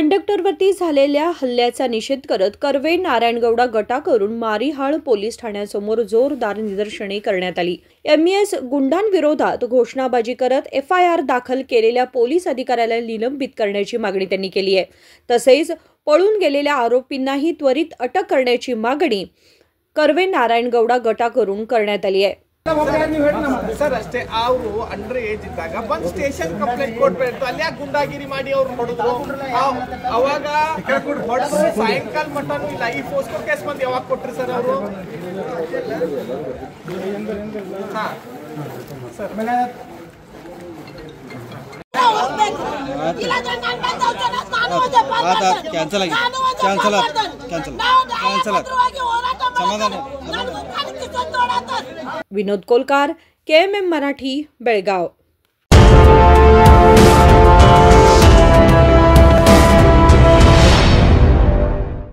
कंडक्टरवरती झालेल्या हल्ल्याचा निषेध करत कर्वे नारायणगौडा गटाकडून मारिहाळ पोलीस ठाण्यासमोर जोरदार निदर्शने करण्यात आली। एमईएस गुंडांविरोधात घोषणाबाजी करत एफआयआर दाखल केलेल्या पोलीस अधिकाऱ्याला निलंबित करण्याची मागणी त्यांनी केली आहे। तसेच पळून गेलेल्या आरोपींनाही त्वरित अटक करण्याची मागणी कर्वे नारायणगौडा गटाकडून करण्यात आली आहे। ಸರ್ ಅಷ್ಟೇ ಅವರು ಅಂಡರ್ ಏಜ್ ಇದ್ದಾಗ ಬಂದು ಸ್ಟೇಷನ್ ಕಂಪ್ಲೇಂಟ್ ಕೊಡ್ಬೇಕು ಅಲ್ಲಿ ಗುಂಡಾಗಿರಿ ಮಾಡಿ ಅವ್ರು ಹೊಡೆದ್ರು ಅವಾಗ ಹೊಡೆದ್ರು ಸಾಯಂಕಾಲ ಮಟನು ಇಲ್ಲ ಈ ಫೋಸ್ಕೋ ಕೇಸ್ ಬಂದು ಯಾವಾಗ ಕೊಟ್ರಿ ಸರ್ ಅವರು ಹಾ ಸರ್ विनोद कोलकार, KMM मराठी, बेळगाव।